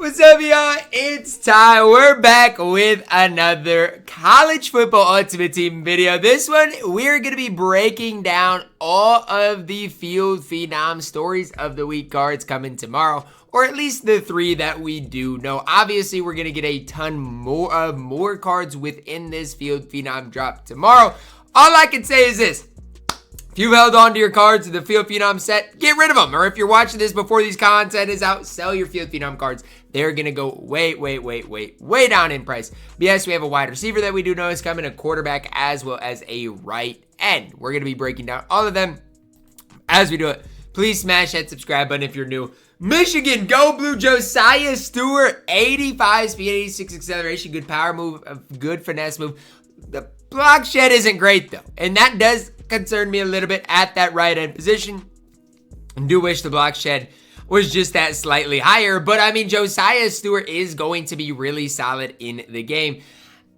What's up, y'all? It's Ty. We're back with another College Football Ultimate Team video. This one, we're going to be breaking down all of the Field Phenom Stories of the Week cards coming tomorrow, or at least the 3 that we do know. Obviously, we're going to get a ton more cards within this Field Phenom drop tomorrow. All I can say is this. If you've held on to your cards in the Field Phenom set, get rid of them. Or if you're watching this before these content is out, sell your Field Phenom cards. They're going to go way down in price. But yes, we have a wide receiver that we do know is coming, a quarterback, as well as a right end. We're going to be breaking down all of them as we do it. Please smash that subscribe button if you're new. Michigan, go blue. Josiah Stewart, 85 speed, 86 acceleration, good power move, good finesse move. The block shed isn't great though, and that does concern me a little bit at that right end position. I do wish the block shed was just that slightly higher, but I mean, Josiah Stewart is going to be really solid in the game.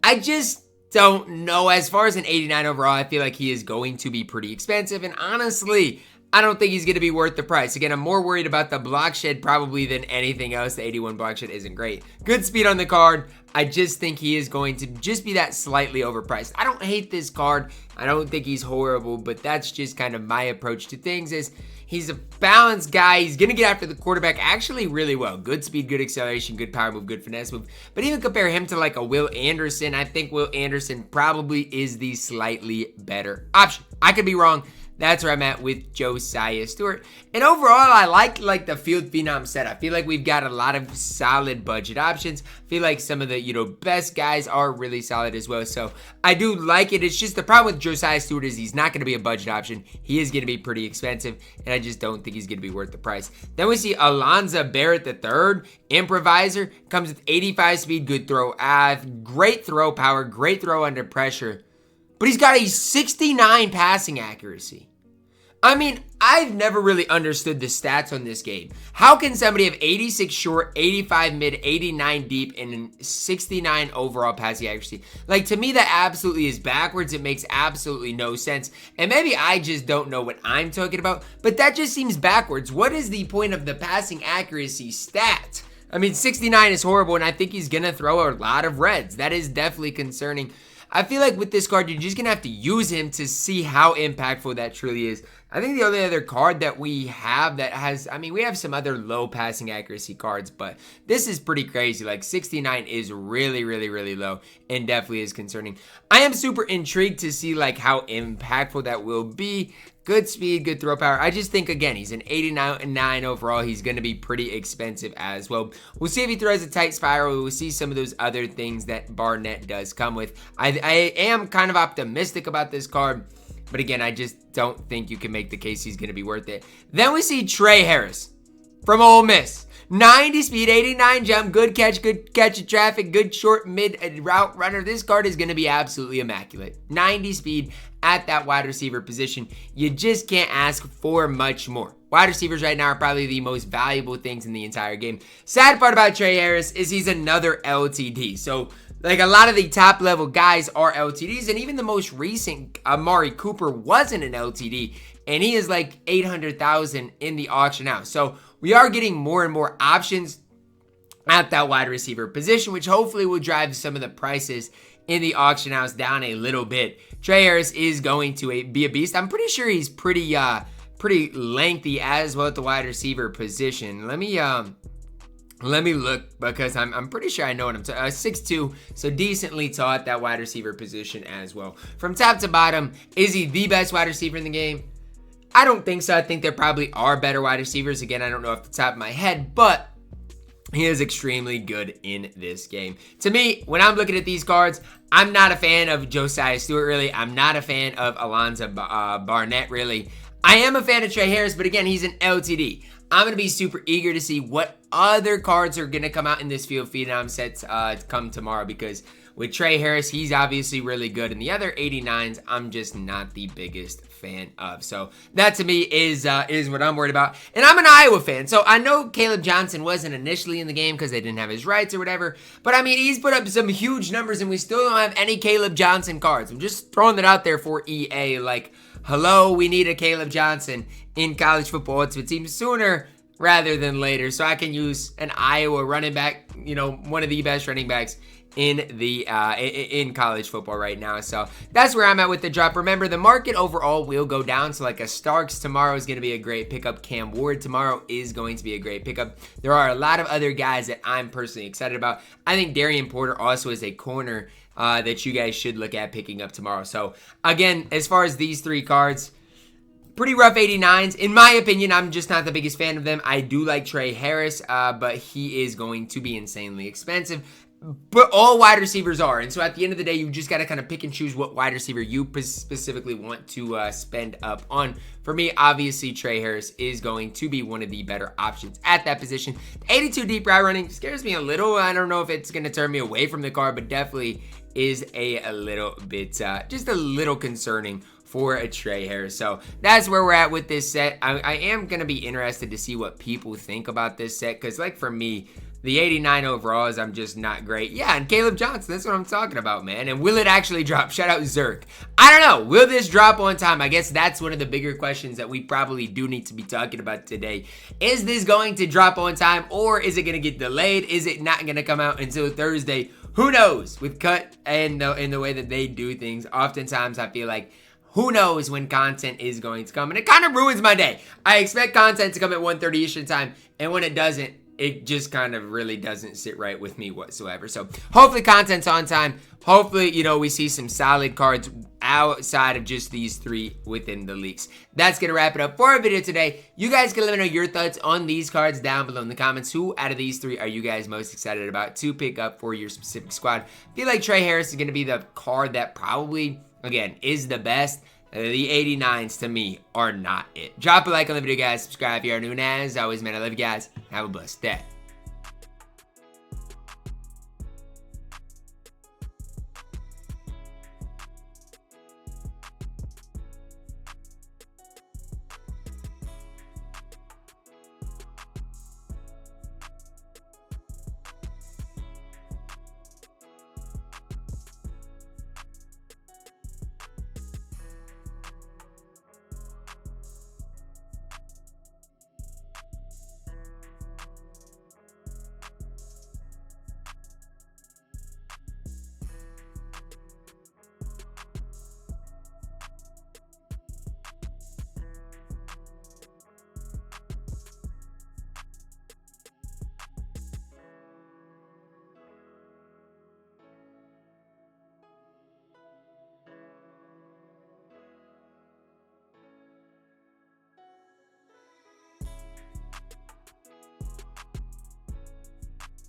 I just don't know. As far as an 89 overall, I feel like he is going to be pretty expensive, and honestly, I don't think he's going to be worth the price. Again, I'm more worried about the block shed probably than anything else. The 81 block shed isn't great. Good speed on the card. I just think he is going to just be that slightly overpriced. I don't hate this card. I don't think he's horrible, but that's just kind of my approach to things. Is he's a balanced guy. He's going to get after the quarterback actually really well. Good speed, good acceleration, good power move, good finesse move. But even compare him to like a Will Anderson, I think Will Anderson probably is the slightly better option. I could be wrong. That's where I'm at with Josiah Stewart. And overall, I like the Field Phenom set. I feel like we've got a lot of solid budget options. I feel like some of the, best guys are really solid as well. So I do like it. It's just the problem with Josiah Stewart is he's not going to be a budget option. He is going to be pretty expensive, and I just don't think he's going to be worth the price. Then we see Alonza Barnett III, improviser, comes with 85 speed, good throw, great throw power, great throw under pressure. But he's got a 69 passing accuracy. I mean, I've never really understood the stats on this game. How can somebody have 86 short, 85 mid, 89 deep, and 69 overall passing accuracy? Like, to me, that absolutely is backwards. It makes absolutely no sense. And maybe I just don't know what I'm talking about, but that just seems backwards. What is the point of the passing accuracy stat? I mean, 69 is horrible, and I think he's going to throw a lot of reds. That is definitely concerning. I feel like with this card, you're just going to have to use him to see how impactful that truly is. I think the only other card that we have that has, we have some other low passing accuracy cards, but this is pretty crazy. Like 69 is really low and definitely is concerning. I am super intrigued to see like how impactful that will be. Good speed, good throw power. I just think, again, he's an 89 overall. He's going to be pretty expensive as well. We'll see if he throws a tight spiral. We'll see some of those other things that Barnett does come with. I am kind of optimistic about this card, but again, I just don't think you can make the case he's going to be worth it. Then we see Tre Harris from Ole Miss. 90 speed, 89 jump, good catch of traffic, good short mid route runner. This card is going to be absolutely immaculate. 90 speed at that wide receiver position. You just can't ask for much more. Wide receivers right now are probably the most valuable things in the entire game. Sad part about Tre Harris is he's another LTD. So, like, a lot of the top level guys are LTDs, and even the most recent Amari Cooper wasn't an LTD, and he is like 800,000 in the auction house. So we are getting more and more options at that wide receiver position, which hopefully will drive some of the prices in the auction house down a little bit. Tre Harris is going to be a beast. I'm pretty sure he's pretty lengthy as well at the wide receiver position. Let me look, because I'm pretty sure I know what I'm talking about. 6'2", so decently tall at that wide receiver position as well. From top to bottom, is he the best wide receiver in the game? I don't think so. I think there probably are better wide receivers. Again, I don't know off the top of my head, but he is extremely good in this game. To me, when I'm looking at these cards, I'm not a fan of Josiah Stewart, really. I'm not a fan of Alonza Barnett, really. I am a fan of Tre Harris, but again, he's an LTD. I'm going to be super eager to see what other cards are going to come out in this Field Phenom set come tomorrow, because with Tre Harris, he's obviously really good, and the other 89s, I'm just not the biggest fan of. So that to me is what I'm worried about. And I'm an Iowa fan, so I know Caleb Johnson wasn't initially in the game because they didn't have his rights or whatever, but I mean, he's put up some huge numbers, and we still don't have any Caleb Johnson cards. I'm just throwing that out there for EA, like, hello, we need a Caleb Johnson in College Football Ultimate Team sooner rather than later, so I can use an Iowa running back, you know, one of the best running backs in the in college football right now. So that's where I'm at with the drop. Remember, the market overall will go down. So like a Starks tomorrow is going to be a great pickup. Cam Ward tomorrow is going to be a great pickup. There are a lot of other guys that I'm personally excited about. I think Darian Porter also is a corner that you guys should look at picking up tomorrow. So again, as far as these three cards, pretty rough 89s. In my opinion, I'm just not the biggest fan of them. I do like Tre Harris, but he is going to be insanely expensive. But all wide receivers are. And so at the end of the day, you just got to kind of pick and choose what wide receiver you specifically want to spend up on. For me, obviously, Tre Harris is going to be one of the better options at that position. 82 deep route running scares me a little. I don't know if it's going to turn me away from the card, but definitely is a little bit, just a little concerning for a Tre Harris. So that's where we're at with this set. I am going to be interested to see what people think about this set, because like for me, the 89 overalls, I'm just not great. Yeah, and Caleb Johnson, that's what I'm talking about, man. And will it actually drop? Shout out Zirk. I don't know. Will this drop on time? I guess that's one of the bigger questions that we probably do need to be talking about today. Is this going to drop on time, or is it going to get delayed? Is it not going to come out until Thursday? Who knows? With Cut and the way that they do things, oftentimes I feel like who knows when content is going to come. And it kind of ruins my day. I expect content to come at 1:30 Eastern time, and when it doesn't, it just kind of really doesn't sit right with me whatsoever. So hopefully content's on time. Hopefully, you know, we see some solid cards outside of just these three within the leaks. That's going to wrap it up for our video today. You guys can let me know your thoughts on these cards down below in the comments. Who out of these three are you guys most excited about to pick up for your specific squad? I feel like Tre Harris is going to be the card that probably, again, is the best. The 89s to me are not it. Drop a like on the video, guys. Subscribe if you are new, and as always, man, I love you guys. Have a blessed day.